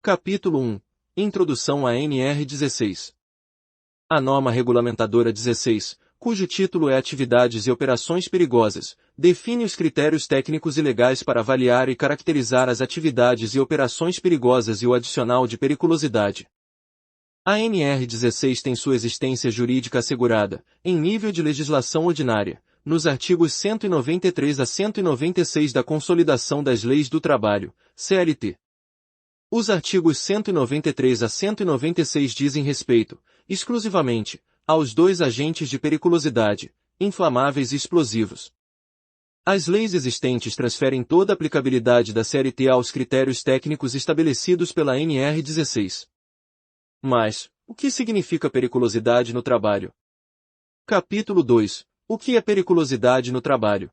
Capítulo 1. Introdução à NR16. A norma regulamentadora 16, cujo título é Atividades e Operações Perigosas, define os critérios técnicos e legais para avaliar e caracterizar as atividades e operações perigosas e o adicional de periculosidade. A NR16 tem sua existência jurídica assegurada, em nível de legislação ordinária, nos artigos 193 a 196 da Consolidação das Leis do Trabalho, CLT. Os artigos 193 a 196 dizem respeito, exclusivamente, aos dois agentes de periculosidade, inflamáveis e explosivos. As leis existentes transferem toda a aplicabilidade da CLT aos critérios técnicos estabelecidos pela NR16. Mas, o que significa periculosidade no trabalho? Capítulo 2. O que é periculosidade no trabalho?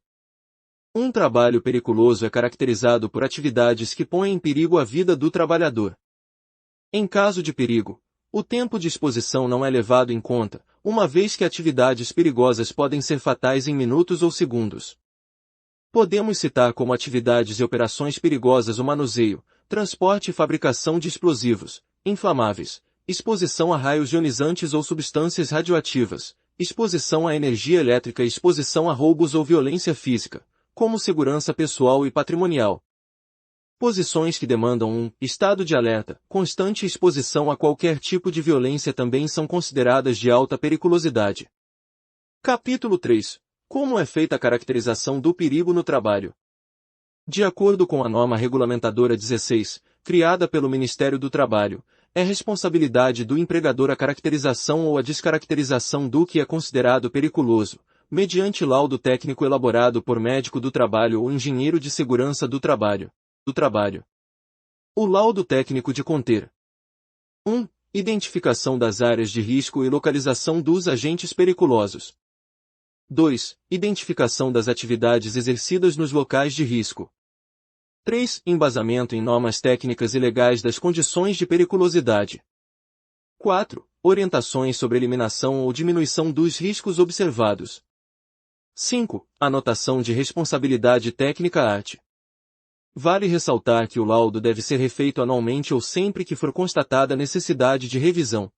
Um trabalho periculoso é caracterizado por atividades que põem em perigo a vida do trabalhador. Em caso de perigo, o tempo de exposição não é levado em conta, uma vez que atividades perigosas podem ser fatais em minutos ou segundos. Podemos citar como atividades e operações perigosas o manuseio, transporte e fabricação de explosivos, inflamáveis, exposição a raios ionizantes ou substâncias radioativas, exposição à energia elétrica e exposição a roubos ou violência física, como segurança pessoal e patrimonial. Posições que demandam um estado de alerta, constante exposição a qualquer tipo de violência também são consideradas de alta periculosidade. Capítulo 3. Como é feita a caracterização do perigo no trabalho? De acordo com a norma regulamentadora 16, criada pelo Ministério do Trabalho, é responsabilidade do empregador a caracterização ou a descaracterização do que é considerado periculoso, mediante laudo técnico elaborado por médico do trabalho ou engenheiro de segurança do trabalho. O laudo técnico de conter 1. Identificação das áreas de risco e localização dos agentes periculosos. 2. Identificação das atividades exercidas nos locais de risco. 3. Embasamento em normas técnicas e legais das condições de periculosidade. 4. Orientações sobre eliminação ou diminuição dos riscos observados. 5. Anotação de responsabilidade técnica art. Vale ressaltar que o laudo deve ser refeito anualmente ou sempre que for constatada a necessidade de revisão.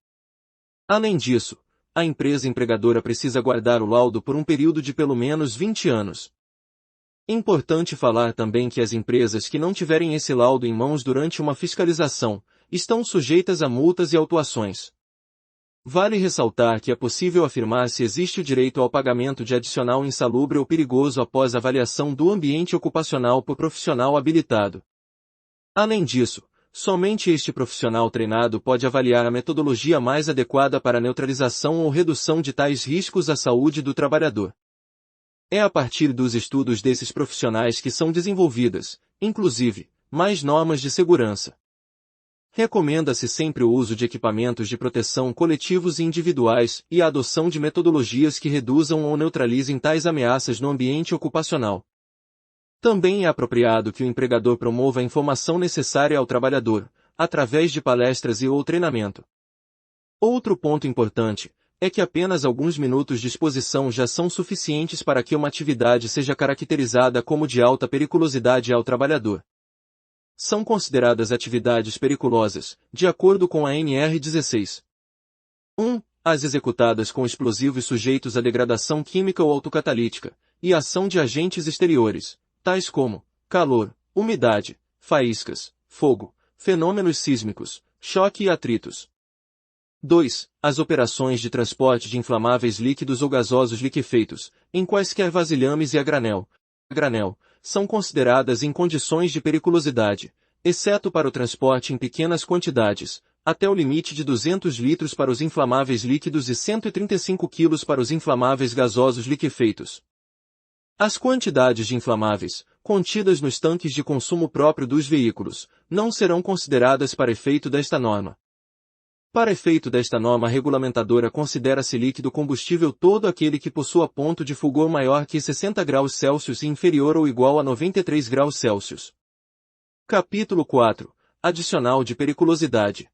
Além disso, a empresa empregadora precisa guardar o laudo por um período de pelo menos 20 anos. Importante falar também que as empresas que não tiverem esse laudo em mãos durante uma fiscalização, estão sujeitas a multas e autuações. Vale ressaltar que é possível afirmar se existe o direito ao pagamento de adicional insalubre ou perigoso após avaliação do ambiente ocupacional por profissional habilitado. Além disso, somente este profissional treinado pode avaliar a metodologia mais adequada para a neutralização ou redução de tais riscos à saúde do trabalhador. É a partir dos estudos desses profissionais que são desenvolvidas, inclusive, mais normas de segurança. Recomenda-se sempre o uso de equipamentos de proteção coletivos e individuais e a adoção de metodologias que reduzam ou neutralizem tais ameaças no ambiente ocupacional. Também é apropriado que o empregador promova a informação necessária ao trabalhador, através de palestras e ou treinamento. Outro ponto importante é que apenas alguns minutos de exposição já são suficientes para que uma atividade seja caracterizada como de alta periculosidade ao trabalhador. São consideradas atividades periculosas, de acordo com a NR16. 1. As executadas com explosivos sujeitos a degradação química ou autocatalítica, e ação de agentes exteriores, tais como calor, umidade, faíscas, fogo, fenômenos sísmicos, choque e atritos. 2. As operações de transporte de inflamáveis líquidos ou gasosos liquefeitos, em quaisquer vasilhames e a granel, são consideradas em condições de periculosidade, exceto para o transporte em pequenas quantidades, até o limite de 200 litros para os inflamáveis líquidos e 135 kg para os inflamáveis gasosos liquefeitos. As quantidades de inflamáveis, contidas nos tanques de consumo próprio dos veículos, não serão consideradas para efeito desta norma. Para efeito desta norma regulamentadora considera-se líquido combustível todo aquele que possua ponto de fulgor maior que 60 graus Celsius e inferior ou igual a 93 graus Celsius. Capítulo 4. Adicional de periculosidade.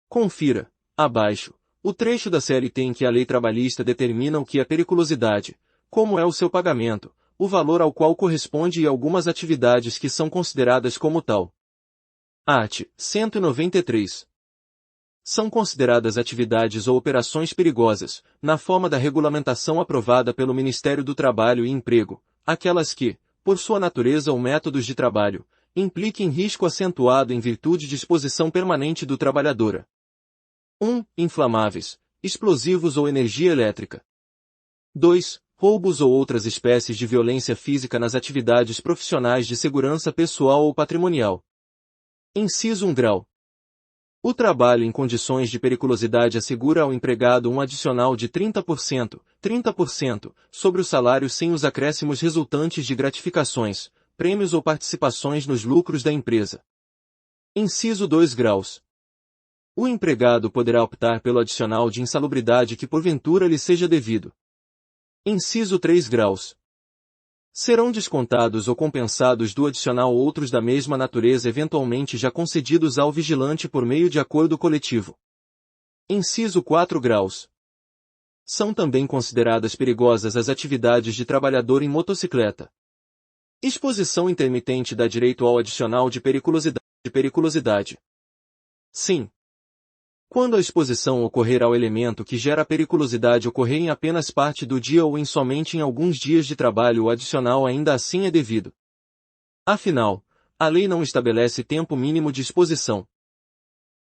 Confira, abaixo, o trecho da CLT em que a lei trabalhista determina o que é periculosidade, como é o seu pagamento, o valor ao qual corresponde e algumas atividades que são consideradas como tal. Art. 193. São consideradas atividades ou operações perigosas, na forma da regulamentação aprovada pelo Ministério do Trabalho e Emprego, aquelas que, por sua natureza ou métodos de trabalho, impliquem risco acentuado em virtude de exposição permanente do trabalhador. 1. Inflamáveis, explosivos ou energia elétrica. 2. Roubos ou outras espécies de violência física nas atividades profissionais de segurança pessoal ou patrimonial. Inciso 1 grau. O trabalho em condições de periculosidade assegura ao empregado um adicional de 30%, sobre o salário sem os acréscimos resultantes de gratificações, prêmios ou participações nos lucros da empresa. Inciso 2 graus. O empregado poderá optar pelo adicional de insalubridade que porventura lhe seja devido. Inciso 3 graus. Serão descontados ou compensados do adicional outros da mesma natureza eventualmente já concedidos ao vigilante por meio de acordo coletivo. Inciso 4 graus. São também consideradas perigosas as atividades de trabalhador em motocicleta. Exposição intermitente dá direito ao adicional de periculosidade. Sim. Quando a exposição ocorrer ao elemento que gera a periculosidade ocorrer em apenas parte do dia ou em somente em alguns dias de trabalho, o adicional ainda assim é devido. Afinal, a lei não estabelece tempo mínimo de exposição.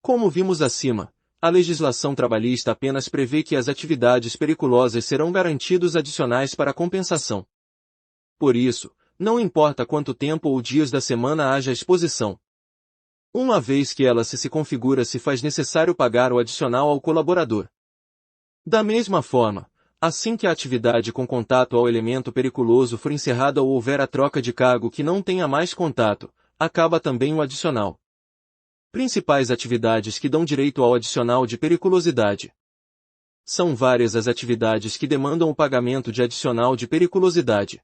Como vimos acima, a legislação trabalhista apenas prevê que as atividades periculosas serão garantidos adicionais para compensação. Por isso, não importa quanto tempo ou dias da semana haja exposição. Uma vez que ela se configura, se faz necessário pagar o adicional ao colaborador. Da mesma forma, assim que a atividade com contato ao elemento periculoso for encerrada ou houver a troca de cargo que não tenha mais contato, acaba também o adicional. Principais atividades que dão direito ao adicional de periculosidade. São várias as atividades que demandam o pagamento de adicional de periculosidade.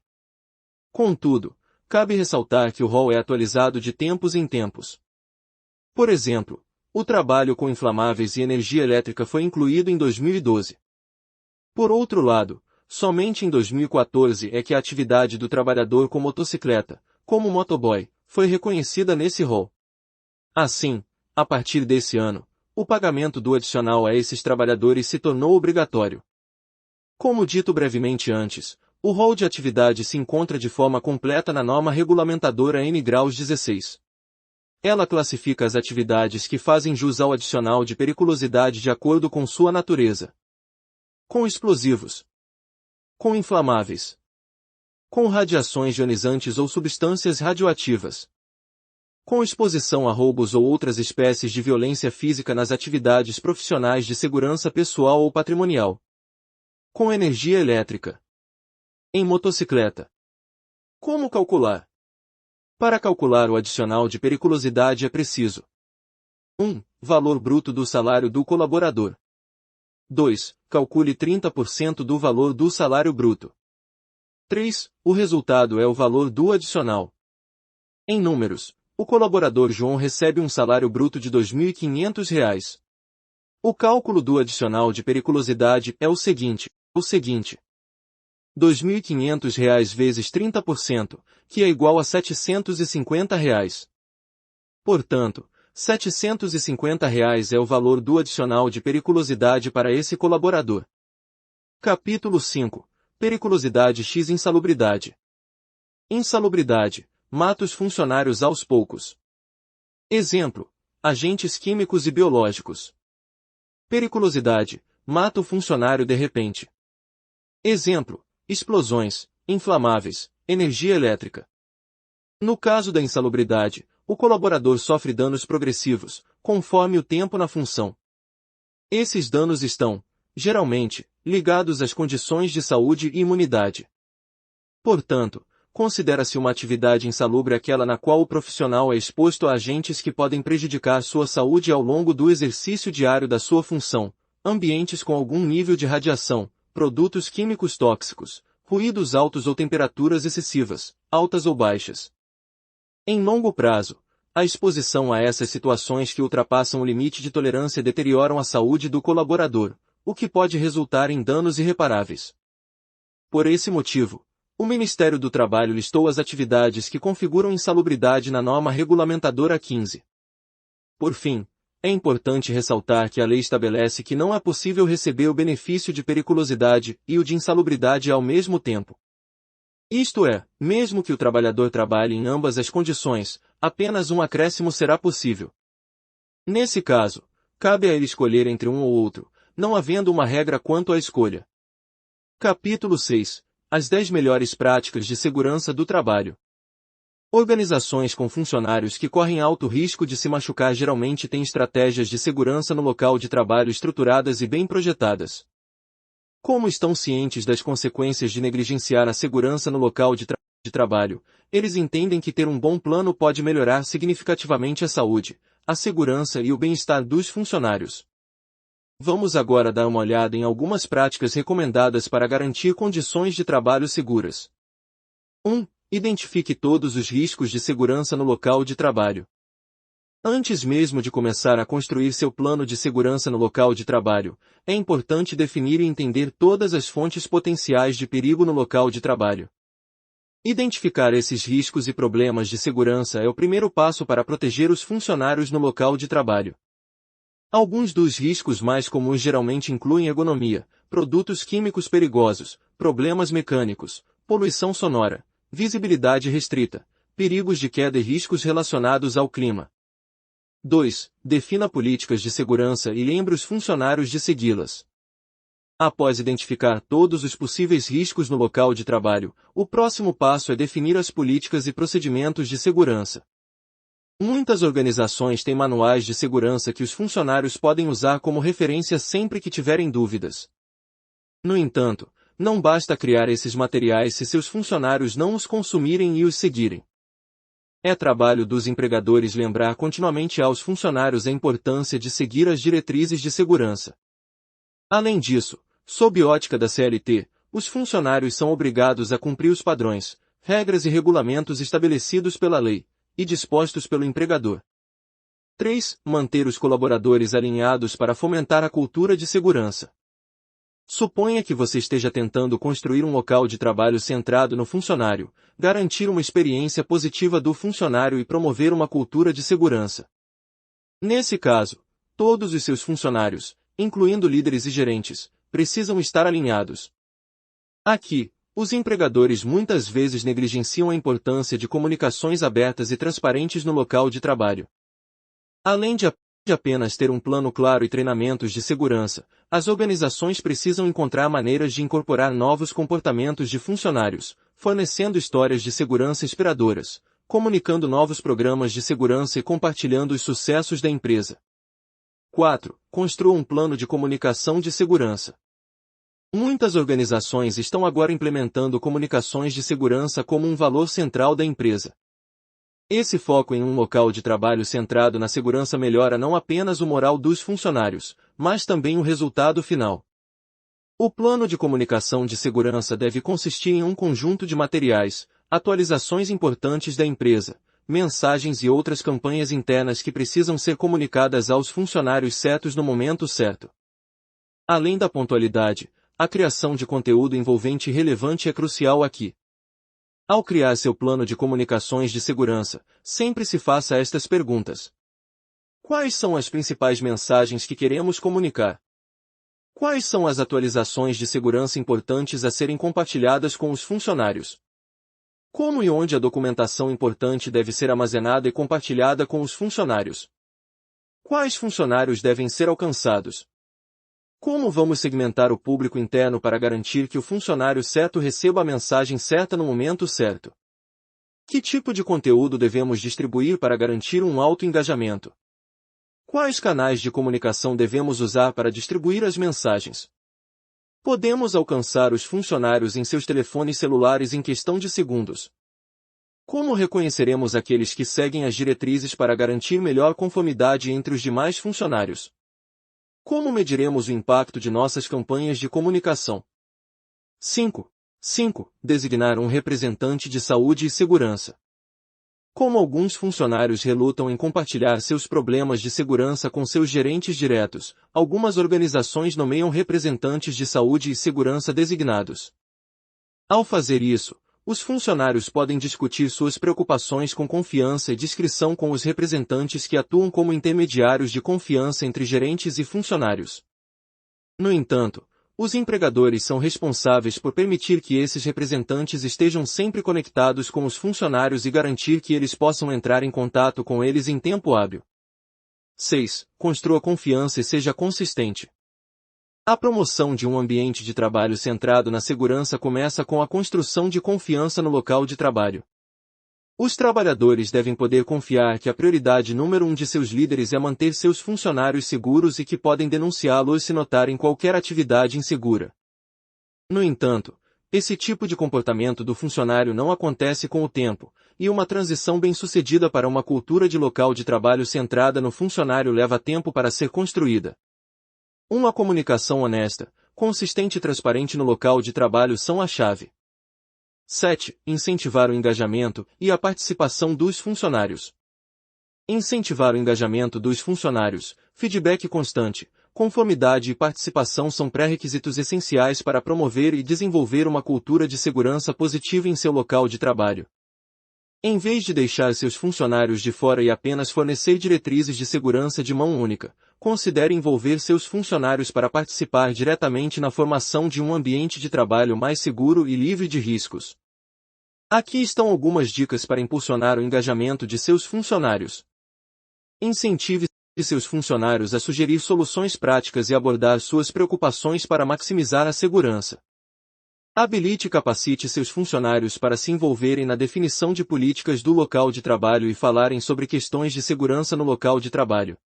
Contudo, cabe ressaltar que o rol é atualizado de tempos em tempos. Por exemplo, o trabalho com inflamáveis e energia elétrica foi incluído em 2012. Por outro lado, somente em 2014 é que a atividade do trabalhador com motocicleta, como motoboy, foi reconhecida nesse rol. Assim, a partir desse ano, o pagamento do adicional a esses trabalhadores se tornou obrigatório. Como dito brevemente antes, o rol de atividade se encontra de forma completa na norma regulamentadora N graus 16. Ela classifica as atividades que fazem jus ao adicional de periculosidade de acordo com sua natureza. Com explosivos. Com inflamáveis. Com radiações ionizantes ou substâncias radioativas. Com exposição a roubos ou outras espécies de violência física nas atividades profissionais de segurança pessoal ou patrimonial. Com energia elétrica. Em motocicleta. Como calcular? Para calcular o adicional de periculosidade é preciso 1. Valor bruto do salário do colaborador. 2. Calcule 30% do valor do salário bruto. 3. O resultado é o valor do adicional. Em números, o colaborador João recebe um salário bruto de R$ 2.500. O cálculo do adicional de periculosidade é o seguinte. R$ 2.500 vezes 30%, que é igual a R$ 750. Portanto, R$ 750 é o valor do adicional de periculosidade para esse colaborador. Capítulo 5. Periculosidade x insalubridade. Insalubridade. Mata os funcionários aos poucos. Exemplo. Agentes químicos e biológicos. Periculosidade. Mata o funcionário de repente. Exemplo. Explosões, inflamáveis, energia elétrica. No caso da insalubridade, o colaborador sofre danos progressivos, conforme o tempo na função. Esses danos estão, geralmente, ligados às condições de saúde e imunidade. Portanto, considera-se uma atividade insalubre aquela na qual o profissional é exposto a agentes que podem prejudicar sua saúde ao longo do exercício diário da sua função, ambientes com algum nível de radiação, produtos químicos tóxicos, ruídos altos ou temperaturas excessivas, altas ou baixas. Em longo prazo, a exposição a essas situações que ultrapassam o limite de tolerância deterioram a saúde do colaborador, o que pode resultar em danos irreparáveis. Por esse motivo, o Ministério do Trabalho listou as atividades que configuram insalubridade na norma regulamentadora 15. Por fim, é importante ressaltar que a lei estabelece que não é possível receber o benefício de periculosidade e o de insalubridade ao mesmo tempo. Isto é, mesmo que o trabalhador trabalhe em ambas as condições, apenas um acréscimo será possível. Nesse caso, cabe a ele escolher entre um ou outro, não havendo uma regra quanto à escolha. Capítulo 6. As 10 melhores práticas de segurança do trabalho. Organizações com funcionários que correm alto risco de se machucar geralmente têm estratégias de segurança no local de trabalho estruturadas e bem projetadas. Como estão cientes das consequências de negligenciar a segurança no local de trabalho, eles entendem que ter um bom plano pode melhorar significativamente a saúde, a segurança e o bem-estar dos funcionários. Vamos agora dar uma olhada em algumas práticas recomendadas para garantir condições de trabalho seguras. 1. Identifique todos os riscos de segurança no local de trabalho. Antes mesmo de começar a construir seu plano de segurança no local de trabalho, é importante definir e entender todas as fontes potenciais de perigo no local de trabalho. Identificar esses riscos e problemas de segurança é o primeiro passo para proteger os funcionários no local de trabalho. Alguns dos riscos mais comuns geralmente incluem ergonomia, produtos químicos perigosos, problemas mecânicos, poluição sonora, visibilidade restrita, perigos de queda e riscos relacionados ao clima. 2. Defina políticas de segurança e lembre os funcionários de segui-las. Após identificar todos os possíveis riscos no local de trabalho, o próximo passo é definir as políticas e procedimentos de segurança. Muitas organizações têm manuais de segurança que os funcionários podem usar como referência sempre que tiverem dúvidas. No entanto, não basta criar esses materiais se seus funcionários não os consumirem e os seguirem. É trabalho dos empregadores lembrar continuamente aos funcionários a importância de seguir as diretrizes de segurança. Além disso, sob ótica da CLT, os funcionários são obrigados a cumprir os padrões, regras e regulamentos estabelecidos pela lei e dispostos pelo empregador. 3. Manter os colaboradores alinhados para fomentar a cultura de segurança. Suponha que você esteja tentando construir um local de trabalho centrado no funcionário, garantir uma experiência positiva do funcionário e promover uma cultura de segurança. Nesse caso, todos os seus funcionários, incluindo líderes e gerentes, precisam estar alinhados. Aqui, os empregadores muitas vezes negligenciam a importância de comunicações abertas e transparentes no local de trabalho. Além de apenas ter um plano claro e treinamentos de segurança, as organizações precisam encontrar maneiras de incorporar novos comportamentos de funcionários, fornecendo histórias de segurança inspiradoras, comunicando novos programas de segurança e compartilhando os sucessos da empresa. 4. Construa um plano de comunicação de segurança. Muitas organizações estão agora implementando comunicações de segurança como um valor central da empresa. Esse foco em um local de trabalho centrado na segurança melhora não apenas o moral dos funcionários, mas também o resultado final. O plano de comunicação de segurança deve consistir em um conjunto de materiais, atualizações importantes da empresa, mensagens e outras campanhas internas que precisam ser comunicadas aos funcionários certos no momento certo. Além da pontualidade, a criação de conteúdo envolvente e relevante é crucial aqui. Ao criar seu plano de comunicações de segurança, sempre se faça estas perguntas. Quais são as principais mensagens que queremos comunicar? Quais são as atualizações de segurança importantes a serem compartilhadas com os funcionários? Como e onde a documentação importante deve ser armazenada e compartilhada com os funcionários? Quais funcionários devem ser alcançados? Como vamos segmentar o público interno para garantir que o funcionário certo receba a mensagem certa no momento certo? Que tipo de conteúdo devemos distribuir para garantir um alto engajamento? Quais canais de comunicação devemos usar para distribuir as mensagens? Podemos alcançar os funcionários em seus telefones celulares em questão de segundos. Como reconheceremos aqueles que seguem as diretrizes para garantir melhor conformidade entre os demais funcionários? Como mediremos o impacto de nossas campanhas de comunicação? 5. Designar um representante de saúde e segurança. Como alguns funcionários relutam em compartilhar seus problemas de segurança com seus gerentes diretos, algumas organizações nomeiam representantes de saúde e segurança designados. Ao fazer isso, os funcionários podem discutir suas preocupações com confiança e discrição com os representantes que atuam como intermediários de confiança entre gerentes e funcionários. No entanto, os empregadores são responsáveis por permitir que esses representantes estejam sempre conectados com os funcionários e garantir que eles possam entrar em contato com eles em tempo hábil. 6. Construa confiança e seja consistente. A promoção de um ambiente de trabalho centrado na segurança começa com a construção de confiança no local de trabalho. Os trabalhadores devem poder confiar que a prioridade número 1 de seus líderes é manter seus funcionários seguros e que podem denunciá-los se notarem qualquer atividade insegura. No entanto, esse tipo de comportamento do funcionário não acontece com o tempo, e uma transição bem-sucedida para uma cultura de local de trabalho centrada no funcionário leva tempo para ser construída. Uma comunicação honesta, consistente e transparente no local de trabalho são a chave. 7. Incentivar o engajamento e a participação dos funcionários. Incentivar o engajamento dos funcionários, feedback constante, conformidade e participação são pré-requisitos essenciais para promover e desenvolver uma cultura de segurança positiva em seu local de trabalho. Em vez de deixar seus funcionários de fora e apenas fornecer diretrizes de segurança de mão única, considere envolver seus funcionários para participar diretamente na formação de um ambiente de trabalho mais seguro e livre de riscos. Aqui estão algumas dicas para impulsionar o engajamento de seus funcionários. Incentive seus funcionários a sugerir soluções práticas e abordar suas preocupações para maximizar a segurança. Habilite e capacite seus funcionários para se envolverem na definição de políticas do local de trabalho e falarem sobre questões de segurança no local de trabalho.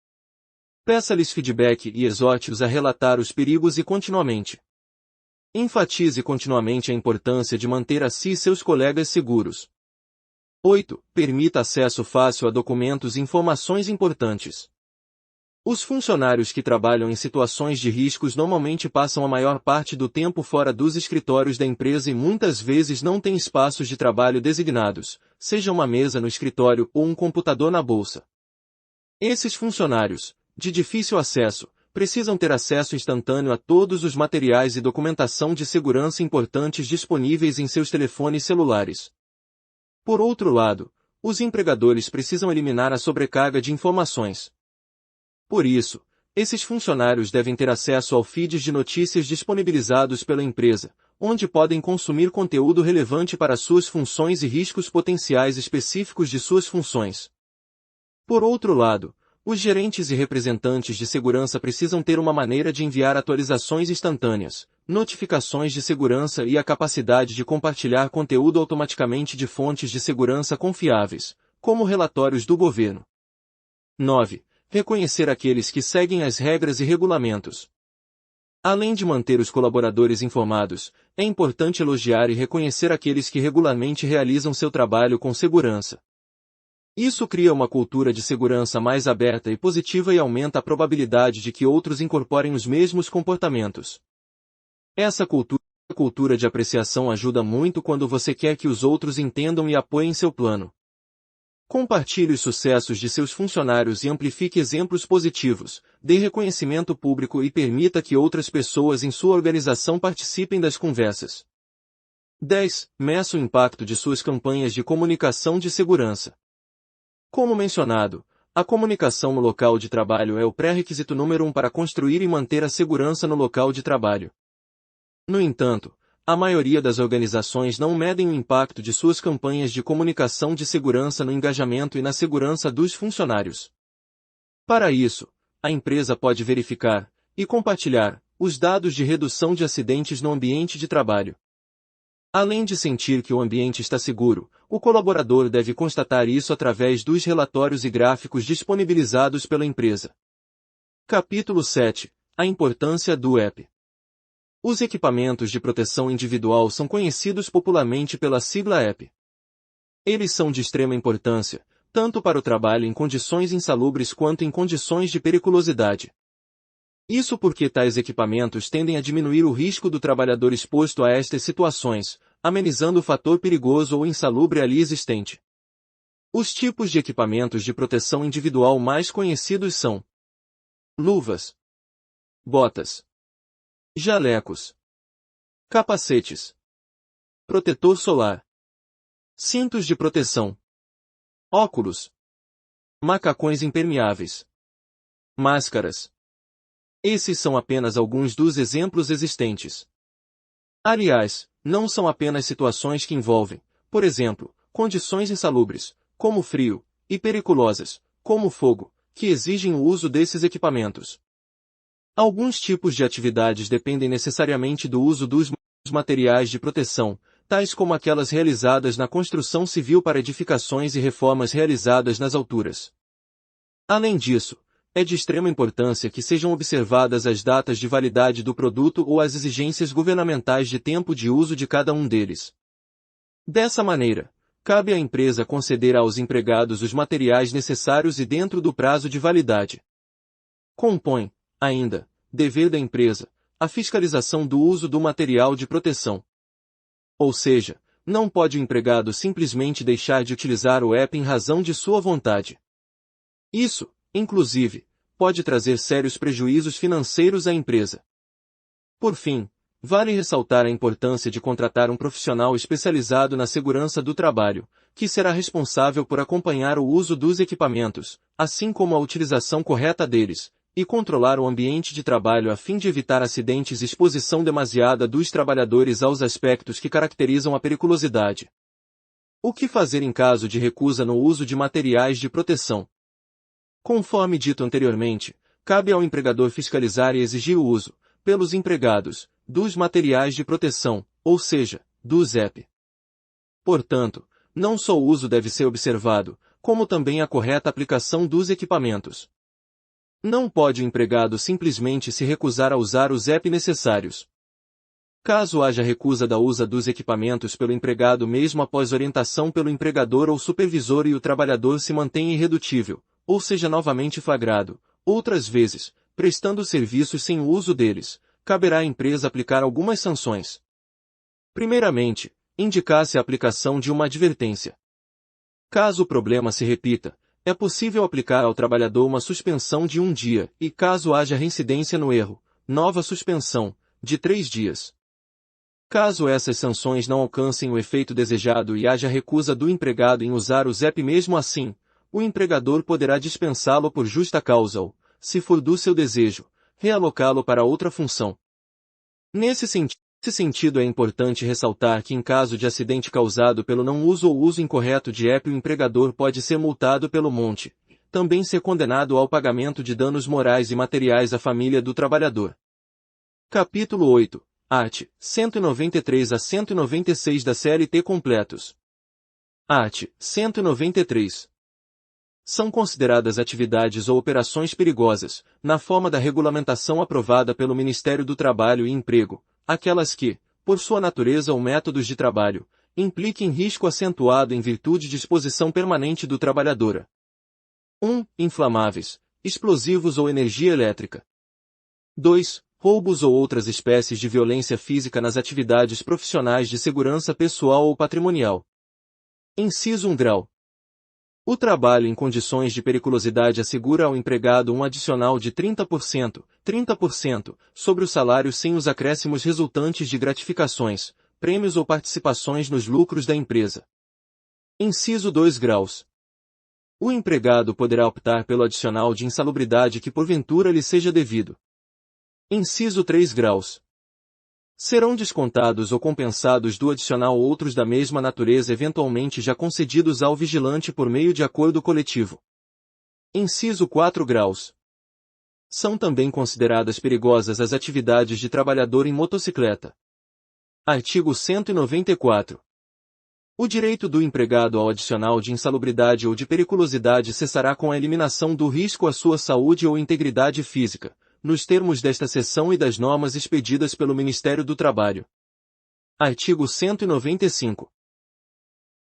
Peça-lhes feedback e exorte-os a relatar os perigos e continuamente. Enfatize continuamente a importância de manter a si e seus colegas seguros. 8. Permita acesso fácil a documentos e informações importantes. Os funcionários que trabalham em situações de riscos normalmente passam a maior parte do tempo fora dos escritórios da empresa e muitas vezes não têm espaços de trabalho designados, seja uma mesa no escritório ou um computador na bolsa. Esses funcionários, de difícil acesso, precisam ter acesso instantâneo a todos os materiais e documentação de segurança importantes disponíveis em seus telefones celulares. Por outro lado, os empregadores precisam eliminar a sobrecarga de informações. Por isso, esses funcionários devem ter acesso ao feeds de notícias disponibilizados pela empresa, onde podem consumir conteúdo relevante para suas funções e riscos potenciais específicos de suas funções. Por outro lado, os gerentes e representantes de segurança precisam ter uma maneira de enviar atualizações instantâneas, notificações de segurança e a capacidade de compartilhar conteúdo automaticamente de fontes de segurança confiáveis, como relatórios do governo. 9. Reconhecer aqueles que seguem as regras e regulamentos. Além de manter os colaboradores informados, é importante elogiar e reconhecer aqueles que regularmente realizam seu trabalho com segurança. Isso cria uma cultura de segurança mais aberta e positiva e aumenta a probabilidade de que outros incorporem os mesmos comportamentos. Essa cultura de apreciação ajuda muito quando você quer que os outros entendam e apoiem seu plano. Compartilhe os sucessos de seus funcionários e amplifique exemplos positivos, dê reconhecimento público e permita que outras pessoas em sua organização participem das conversas. 10. Meça o impacto de suas campanhas de comunicação de segurança. Como mencionado, a comunicação no local de trabalho é o pré-requisito número 1 para construir e manter a segurança no local de trabalho. No entanto, a maioria das organizações não medem o impacto de suas campanhas de comunicação de segurança no engajamento e na segurança dos funcionários. Para isso, a empresa pode verificar e compartilhar os dados de redução de acidentes no ambiente de trabalho. Além de sentir que o ambiente está seguro, o colaborador deve constatar isso através dos relatórios e gráficos disponibilizados pela empresa. Capítulo 7. A importância do EPI. Os equipamentos de proteção individual são conhecidos popularmente pela sigla EPI. Eles são de extrema importância, tanto para o trabalho em condições insalubres quanto em condições de periculosidade. Isso porque tais equipamentos tendem a diminuir o risco do trabalhador exposto a estas situações, amenizando o fator perigoso ou insalubre ali existente. Os tipos de equipamentos de proteção individual mais conhecidos são luvas, botas, jalecos, capacetes, protetor solar, cintos de proteção, óculos, macacões impermeáveis, máscaras. Esses são apenas alguns dos exemplos existentes. Aliás, não são apenas situações que envolvem, por exemplo, condições insalubres, como frio, e periculosas, como fogo, que exigem o uso desses equipamentos. Alguns tipos de atividades dependem necessariamente do uso dos materiais de proteção, tais como aquelas realizadas na construção civil para edificações e reformas realizadas nas alturas. Além disso, é de extrema importância que sejam observadas as datas de validade do produto ou as exigências governamentais de tempo de uso de cada um deles. Dessa maneira, cabe à empresa conceder aos empregados os materiais necessários e dentro do prazo de validade. Compõe, ainda, dever da empresa, a fiscalização do uso do material de proteção. Ou seja, não pode o empregado simplesmente deixar de utilizar o app em razão de sua vontade. Isso, inclusive, pode trazer sérios prejuízos financeiros à empresa. Por fim, vale ressaltar a importância de contratar um profissional especializado na segurança do trabalho, que será responsável por acompanhar o uso dos equipamentos, assim como a utilização correta deles, e controlar o ambiente de trabalho a fim de evitar acidentes e exposição demasiada dos trabalhadores aos aspectos que caracterizam a periculosidade. O que fazer em caso de recusa no uso de materiais de proteção? Conforme dito anteriormente, cabe ao empregador fiscalizar e exigir o uso, pelos empregados, dos materiais de proteção, ou seja, dos EP. Portanto, não só o uso deve ser observado, como também a correta aplicação dos equipamentos. Não pode o empregado simplesmente se recusar a usar os EP necessários. Caso haja recusa da usa dos equipamentos pelo empregado mesmo após orientação pelo empregador ou supervisor e o trabalhador se mantenha irredutível, ou seja novamente flagrado, outras vezes, prestando serviços sem o uso deles, caberá à empresa aplicar algumas sanções. Primeiramente, indicar-se a aplicação de uma advertência. Caso o problema se repita, é possível aplicar ao trabalhador uma suspensão de 1 dia, e caso haja reincidência no erro, nova suspensão, de 3 dias. Caso essas sanções não alcancem o efeito desejado e haja recusa do empregado em usar o EP mesmo assim, o empregador poderá dispensá-lo por justa causa ou, se for do seu desejo, realocá-lo para outra função. Nesse sentido é importante ressaltar que em caso de acidente causado pelo não uso ou uso incorreto de EP o empregador pode ser multado pelo monte, também ser condenado ao pagamento de danos morais e materiais à família do trabalhador. Capítulo 8. Art. 193 a 196 da CLT completos. Art. 193. São consideradas atividades ou operações perigosas, na forma da regulamentação aprovada pelo Ministério do Trabalho e Emprego, aquelas que, por sua natureza ou métodos de trabalho, impliquem risco acentuado em virtude de exposição permanente do trabalhador. 1. Inflamáveis, explosivos ou energia elétrica. 2. Roubos ou outras espécies de violência física nas atividades profissionais de segurança pessoal ou patrimonial. Inciso 1 grau. O trabalho em condições de periculosidade assegura ao empregado um adicional de 30%, sobre o salário sem os acréscimos resultantes de gratificações, prêmios ou participações nos lucros da empresa. Inciso 2 graus. O empregado poderá optar pelo adicional de insalubridade que porventura lhe seja devido. Inciso 3 graus. Serão descontados ou compensados do adicional outros da mesma natureza eventualmente já concedidos ao vigilante por meio de acordo coletivo. Inciso 4 graus. São também consideradas perigosas as atividades de trabalhador em motocicleta. Artigo 194. O direito do empregado ao adicional de insalubridade ou de periculosidade cessará com a eliminação do risco à sua saúde ou integridade física, nos termos desta seção e das normas expedidas pelo Ministério do Trabalho. Artigo 195.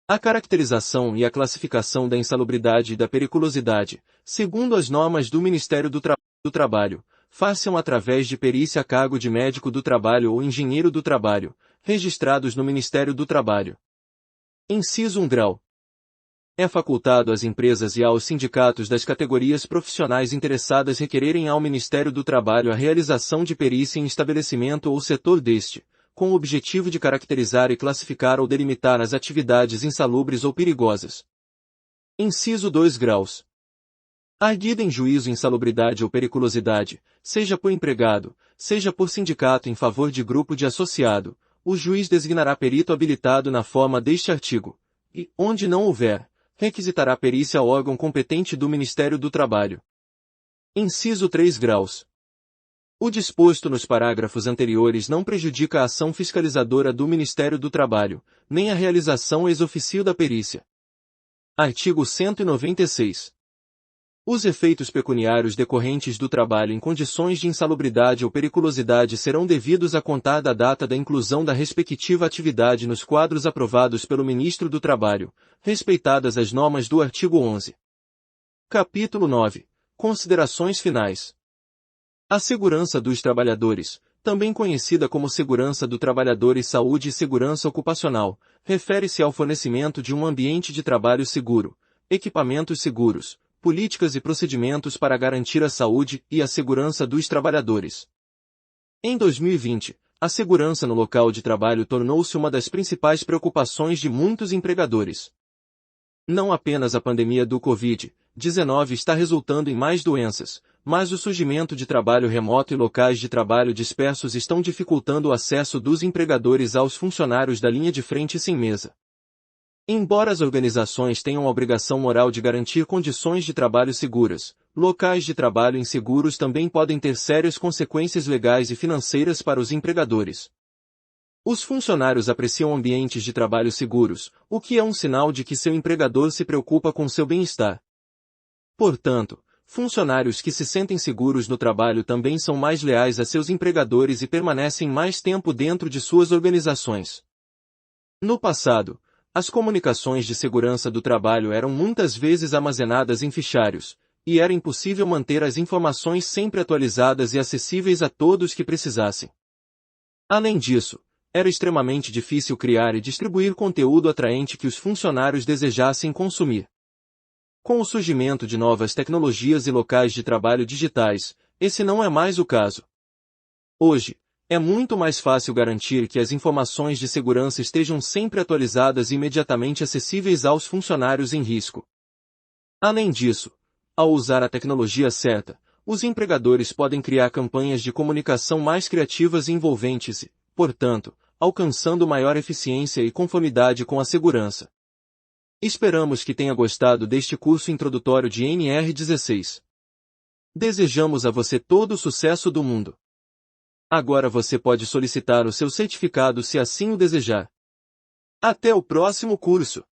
A caracterização e a classificação da insalubridade e da periculosidade, segundo as normas do Ministério do Trabalho, far-se-ão através de perícia a cargo de médico do trabalho ou engenheiro do trabalho, registrados no Ministério do Trabalho. Inciso 1 grau. É facultado às empresas e aos sindicatos das categorias profissionais interessadas requererem ao Ministério do Trabalho a realização de perícia em estabelecimento ou setor deste, com o objetivo de caracterizar e classificar ou delimitar as atividades insalubres ou perigosas. Inciso 2 graus. Arguida em juízo insalubridade ou periculosidade, seja por empregado, seja por sindicato em favor de grupo de associado, o juiz designará perito habilitado na forma deste artigo, e, onde não houver, requisitará perícia ao órgão competente do Ministério do Trabalho. Inciso 3 graus. O disposto nos parágrafos anteriores não prejudica a ação fiscalizadora do Ministério do Trabalho, nem a realização ex officio da perícia. Artigo 196. Os efeitos pecuniários decorrentes do trabalho em condições de insalubridade ou periculosidade serão devidos a contar da data da inclusão da respectiva atividade nos quadros aprovados pelo Ministro do Trabalho, respeitadas as normas do artigo 11. Capítulo 9. Considerações finais. A segurança dos trabalhadores, também conhecida como segurança do trabalhador e saúde e segurança ocupacional, refere-se ao fornecimento de um ambiente de trabalho seguro, equipamentos seguros, políticas e procedimentos para garantir a saúde e a segurança dos trabalhadores. Em 2020, a segurança no local de trabalho tornou-se uma das principais preocupações de muitos empregadores. Não apenas a pandemia do Covid-19 está resultando em mais doenças, mas o surgimento de trabalho remoto e locais de trabalho dispersos estão dificultando o acesso dos empregadores aos funcionários da linha de frente sem mesa. Embora as organizações tenham a obrigação moral de garantir condições de trabalho seguras, locais de trabalho inseguros também podem ter sérias consequências legais e financeiras para os empregadores. Os funcionários apreciam ambientes de trabalho seguros, o que é um sinal de que seu empregador se preocupa com seu bem-estar. Portanto, funcionários que se sentem seguros no trabalho também são mais leais a seus empregadores e permanecem mais tempo dentro de suas organizações. No passado, as comunicações de segurança do trabalho eram muitas vezes armazenadas em fichários, e era impossível manter as informações sempre atualizadas e acessíveis a todos que precisassem. Além disso, era extremamente difícil criar e distribuir conteúdo atraente que os funcionários desejassem consumir. Com o surgimento de novas tecnologias e locais de trabalho digitais, esse não é mais o caso. Hoje, é muito mais fácil garantir que as informações de segurança estejam sempre atualizadas e imediatamente acessíveis aos funcionários em risco. Além disso, ao usar a tecnologia certa, os empregadores podem criar campanhas de comunicação mais criativas e envolventes e, portanto, alcançando maior eficiência e conformidade com a segurança. Esperamos que tenha gostado deste curso introdutório de NR16. Desejamos a você todo o sucesso do mundo. Agora você pode solicitar o seu certificado se assim o desejar. Até o próximo curso!